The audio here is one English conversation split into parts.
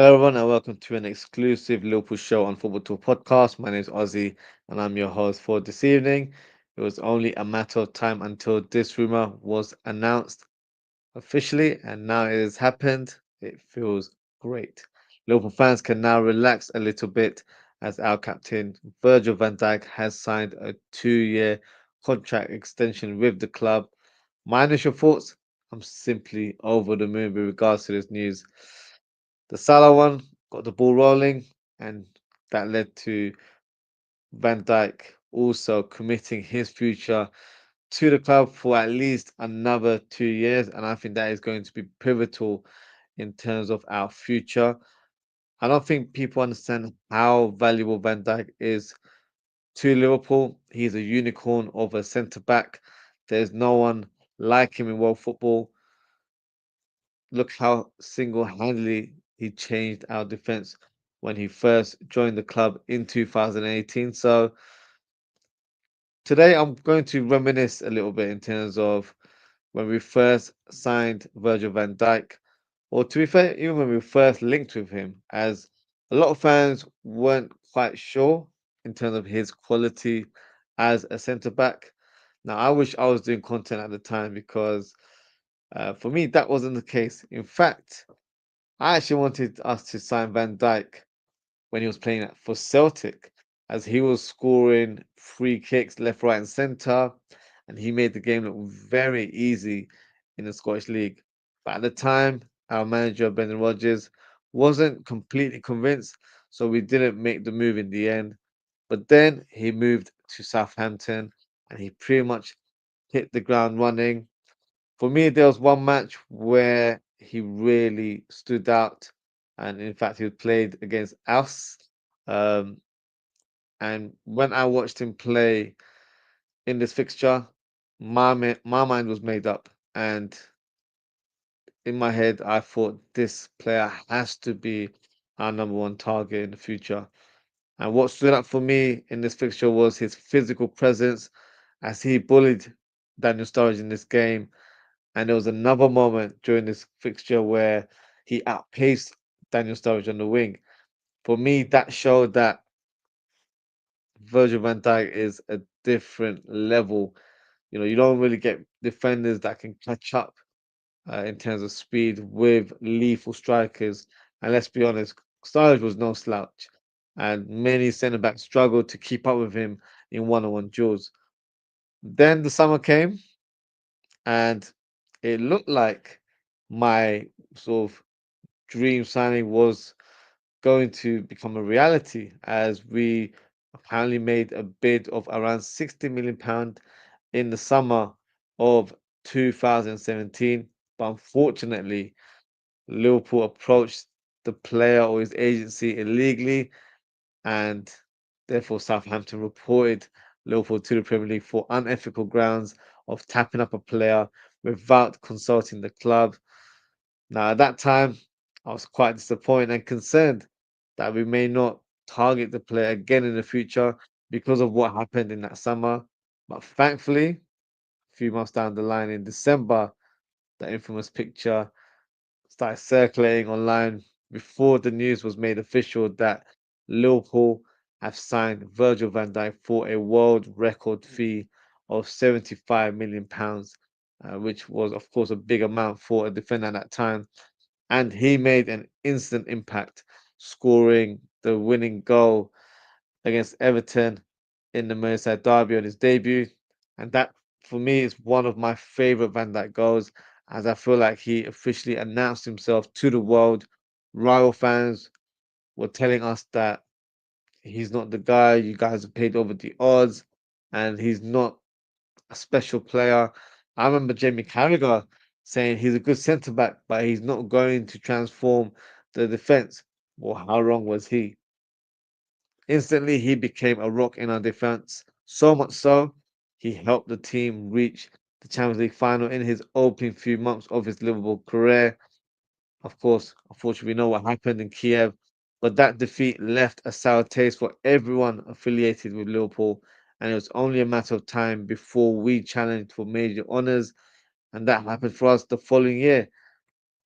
Hello, everyone, and welcome to an exclusive Liverpool show on Football Talk podcast. My name is Ozzy, and I'm your host for this evening. It was only a matter of time until this rumor was announced officially, and now it has happened. It feels great. Liverpool fans can now relax a little bit as our captain Virgil van Dijk has signed a 2-year contract extension with the club. My initial thoughts: I'm simply over the moon with regards to this news. The Salah one got the ball rolling, and that led to Van Dijk also committing his future to the club for at least another 2 years. And I think that is going to be pivotal in terms of our future. I don't think people understand how valuable Van Dijk is to Liverpool. He's a unicorn of a centre back. There's no one like him in world football. Look how single-handedly he changed our defense when he first joined the club in 2018. So today I'm going to reminisce a little bit in terms of when we first signed Virgil van Dijk, or to be fair, even when we first linked with him, as a lot of fans weren't quite sure in terms of his quality as a centre back. Now, I wish I was doing content at the time because for me, that wasn't the case. In fact, I actually wanted us to sign Van Dijk when he was playing for Celtic, as he was scoring free kicks left, right, and centre, and he made the game look very easy in the Scottish League. But at the time, our manager Brendan Rodgers wasn't completely convinced, so we didn't make the move in the end. But then he moved to Southampton, and he pretty much hit the ground running. For me, there was one match where he really stood out, and in fact, he played against us. Um, and when I watched him play in this fixture, my mind was made up, and in my head, I thought this player has to be our number one target in the future. And what stood out for me in this fixture was his physical presence, as he bullied Daniel Sturridge in this game. And there was another moment during this fixture where he outpaced Daniel Sturridge on the wing. For me, that showed that Virgil van Dijk is a different level. You know, you don't really get defenders that can catch up in terms of speed with lethal strikers. And let's be honest, Sturridge was no slouch, and many centre backs struggled to keep up with him in one-on-one duels. Then the summer came, and it looked like my sort of dream signing was going to become a reality, as we apparently made a bid of around £60 million in the summer of 2017. But unfortunately, Liverpool approached the player or his agency illegally, and therefore Southampton reported Liverpool to the Premier League for unethical grounds of tapping up a player without consulting the club. Now, at that time, I was quite disappointed and concerned that we may not target the player again in the future because of what happened in that summer. But thankfully, a few months down the line in December, the infamous picture started circulating online before the news was made official that Liverpool have signed Virgil van Dijk for a world record fee of £75 million, which was, of course, a big amount for a defender at that time. And he made an instant impact, scoring the winning goal against Everton in the Merseyside derby on his debut. And that, for me, is one of my favourite Van Dijk goals, as I feel like he officially announced himself to the world. Rival fans were telling us that he's not the guy, you guys have paid over the odds, and he's not a special player. I remember Jamie Carragher saying he's a good centre back, but he's not going to transform the defence. Well, how wrong was he? Instantly, he became a rock in our defense. So much so, he helped the team reach the Champions League final in his opening few months of his Liverpool career. Of course, unfortunately, we know what happened in Kiev, but that defeat left a sour taste for everyone affiliated with Liverpool, and it was only a matter of time before we challenged for major honours, and that happened for us the following year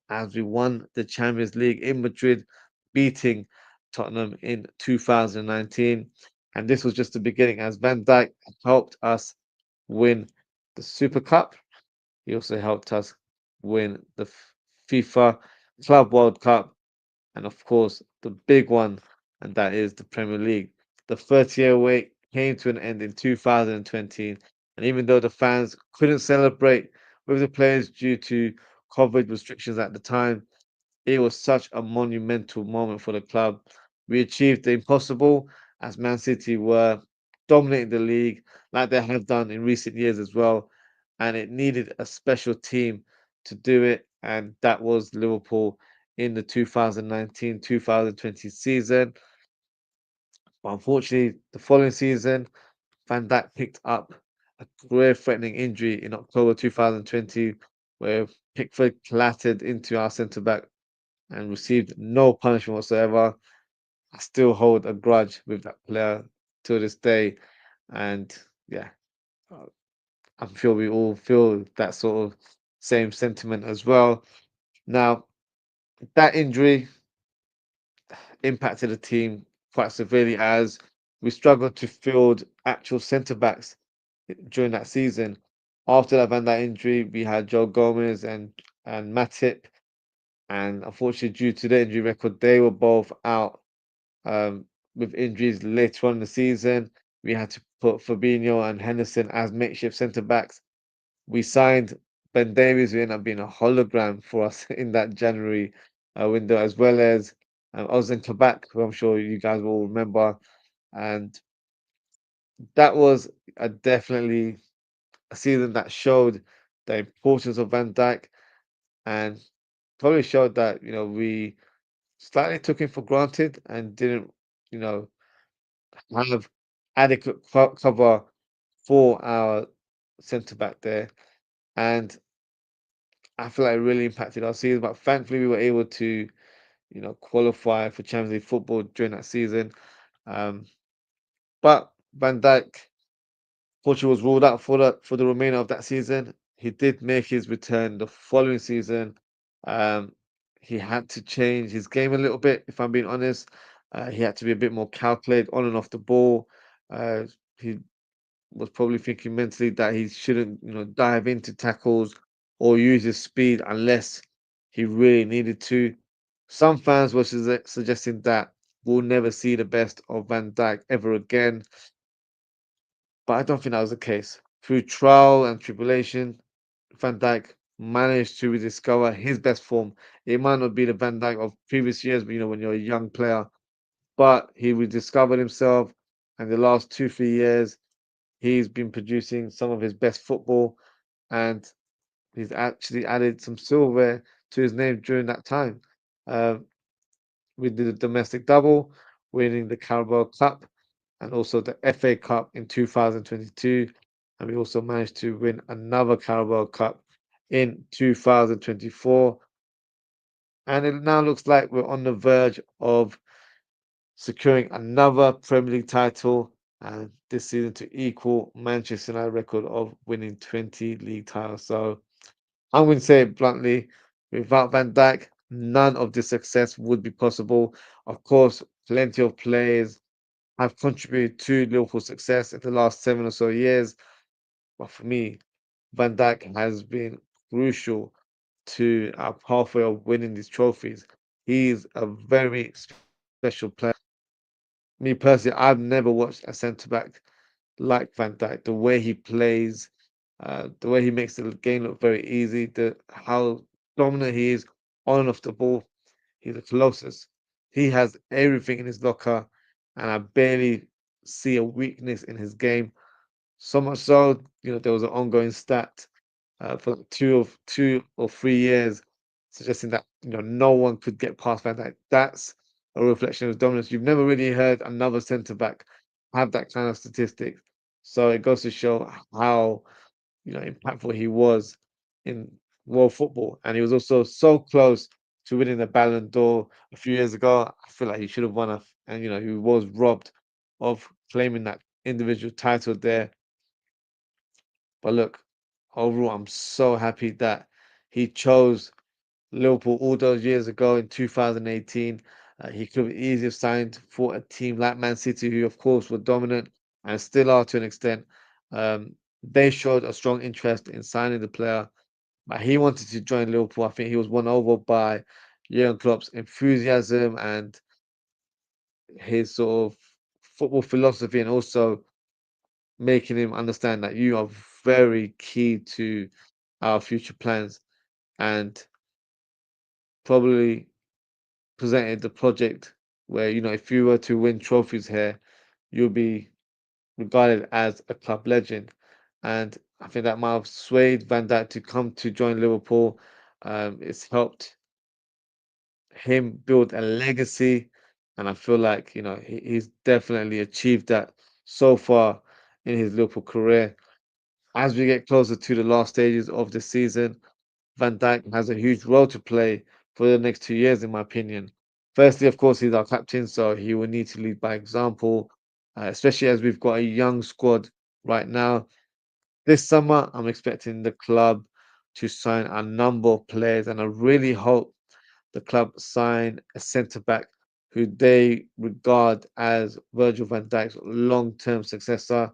as we won the Champions League in Madrid beating Tottenham in 2019. And this was just the beginning, as Van Dijk helped us win the Super Cup. He also helped us win the FIFA Club World Cup, and of course, the big one, and that is the Premier League. The 30-year wait came to an end in 2020, and even though the fans couldn't celebrate with the players due to COVID restrictions at the time, it was such a monumental moment for the club. We achieved the impossible, as Man City were dominating the league like they have done in recent years as well. And it needed a special team to do it. And that was Liverpool in the 2019-2020 season. But unfortunately, the following season, Van Dijk picked up a career-threatening injury in October 2020, where Pickford clattered into our centre back and received no punishment whatsoever. I still hold a grudge with that player to this day. And yeah, uh, I'm sure we all feel that sort of same sentiment as well. Now, that injury impacted the team quite severely, as we struggled to field actual centre backs during that season. After that Van Dijk injury, we had Joe Gomez and Matip, and unfortunately, due to the injury record, they were both out um, with injuries later on in the season. We had to put Fabinho and Henderson as makeshift centre backs. We signed Ben Davies, who ended up being a hologram for us in that January window, as well as Ozan Kabak, who I'm sure you guys will remember. And that was definitely a season that showed the importance of Van Dijk, and probably showed that, we slightly took him for granted and didn't, you know, have adequate cover for our centre back there. And I feel like it really impacted our season. But thankfully, we were able to, qualify for Champions League football during that season. Um, but Van Dijk, Portugal was ruled out for the remainder of that season. He did make his return the following season. Um, he had to change his game a little bit, if I'm being honest. He had to be a bit more calculated on and off the ball. He was probably thinking mentally that he shouldn't, dive into tackles or use his speed unless he really needed to. Some fans were suggesting that we'll never see the best of Van Dijk ever again, but I don't think that was the case. Through trial and tribulation, Van Dijk managed to rediscover his best form. It might not be the Van Dijk of previous years, but when you're a young player, but he rediscovered himself, and the last 2, 3 years he's been producing some of his best football, and he's actually added some silverware to his name during that time. Uh, we did a domestic double, winning the Carabao Cup and also the FA Cup in 2022. And we also managed to win another Carabao Cup in 2024. And it now looks like we're on the verge of securing another Premier League title, and this season to equal Manchester United record of winning 20 league titles. So I'm going to say it bluntly, without Van Dijk, none of this success would be possible. Of course, plenty of players have contributed to Liverpool's success in the last 7 or so years, but for me, Van Dijk has been crucial to our pathway of winning these trophies. He's a very special player. Me personally, I've never watched a centre back like Van Dijk. The way he plays, the way he makes the game look very easy, how dominant he is on and off the ball. He's a colossus. He has everything in his locker, and I barely see a weakness in his game. So much so, there was an ongoing stat for like 2 or 3 years, suggesting that no one could get past Van Dijk. That's a reflection of dominance. You've never really heard another centre back have that kind of statistics. So it goes to show how impactful he was in world football, and he was also so close to winning the Ballon d'Or a few years ago. I feel like he should have won and he was robbed of claiming that individual title there. But look, overall, I'm so happy that he chose Liverpool all those years ago in 2018. He could have easily signed for a team like Man City, who, of course, were dominant and still are to an extent. They showed a strong interest in signing the player, but he wanted to join Liverpool. I think he was won over by Jurgen Klopp's enthusiasm and his sort of football philosophy, and also making him understand that you are very key to our future plans, and probably presented the project where, if you were to win trophies here, you'll be regarded as a club legend. And I think that might have swayed Van Dijk to come to join Liverpool. It's helped him build a legacy, and I feel like he's definitely achieved that so far in his Liverpool career. As we get closer to the last stages of the season, Van Dijk has a huge role to play for the next 2 years, in my opinion. Firstly, of course, he's our captain, so he will need to lead by example, especially as we've got a young squad right now. This summer, I'm expecting the club to sign a number of players, and I really hope the club sign a centre back who they regard as Virgil van Dijk's long-term successor.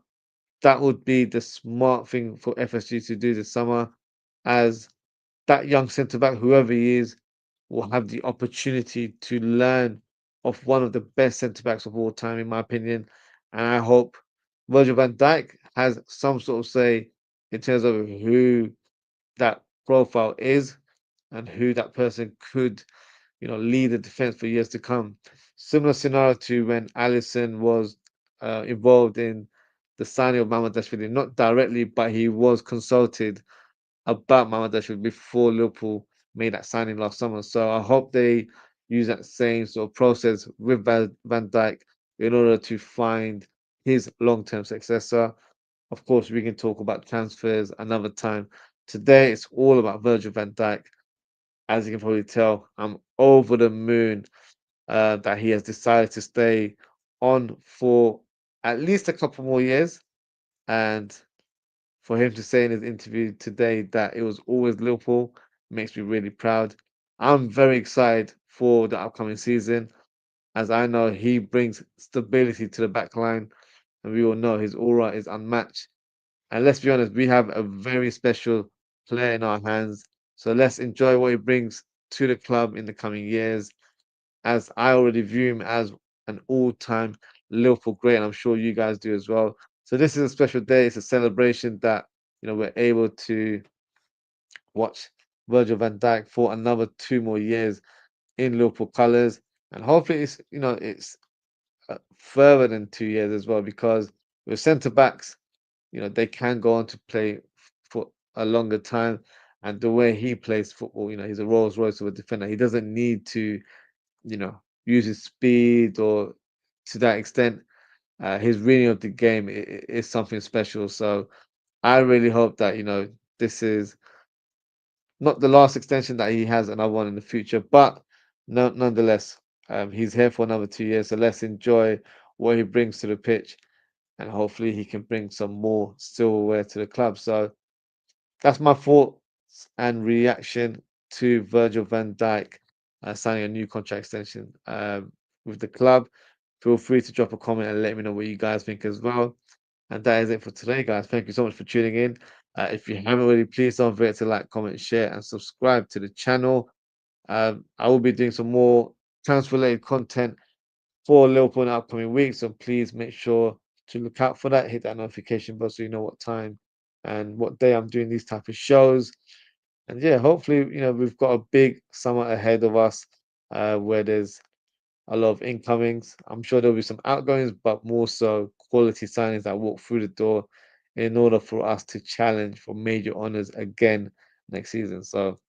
That would be the smart thing for FSG to do this summer, as that young centre back, whoever he is, will have the opportunity to learn off one of the best centre backs of all time, in my opinion. And I hope Virgil van Dijk has some sort of say in terms of who that profile is and who that person could, lead the defense for years to come. Similar scenario to when Alisson was involved in the signing of Mamadashvili, not directly, but he was consulted about Mamadashvili before Liverpool made that signing last summer. So I hope they use that same sort of process with Van Dijk in order to find his long-term successor. Of course, we can talk about transfers another time. Today, it's all about Virgil van Dijk. As you can probably tell, I'm over the moon that he has decided to stay on for at least a couple more years. And for him to say in his interview today that it was always Liverpool makes me really proud. I'm very excited for the upcoming season, as I know he brings stability to the back line, and we all know his aura is unmatched. And let's be honest, we have a very special player in our hands. So let's enjoy what he brings to the club in the coming years, as I already view him as an all-time Liverpool great, and I'm sure you guys do as well. So this is a special day. It's a celebration that we're able to watch Virgil van Dijk for another 2 more years in Liverpool colours, and hopefully it's further than 2 years as well, because with centre backs, they can go on to play for a longer time. And the way he plays football, he's a Rolls Royce of a defender. He doesn't need to, use his speed or to that extent. His reading of the game is something special. So I really hope that, this is not the last extension, that he has another one in the future, but no, nonetheless, he's here for another 2 years. So let's enjoy what he brings to the pitch, and hopefully he can bring some more silverware to the club. So that's my thoughts and reaction to Virgil van Dijk signing a new contract extension with the club. Feel free to drop a comment and let me know what you guys think as well. And that is it for today, guys. Thank you so much for tuning in. If you haven't already, please don't forget to like, comment, share, and subscribe to the channel. I will be doing some more transfer-related content for Liverpool in the upcoming weeks, so please make sure to look out for that. Hit that notification bell so you know what time and what day I'm doing these type of shows. And yeah, hopefully, we've got a big summer ahead of us, where there's a lot of incomings. I'm sure there'll be some outgoings, but more so quality signings that walk through the door in order for us to challenge for major honours again next season. So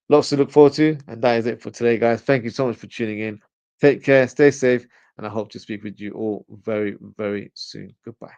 lots to look forward to, and that is it for today, guys. Thank you so much for tuning in. Take care, stay safe, and I hope to speak with you all very, very soon. Goodbye.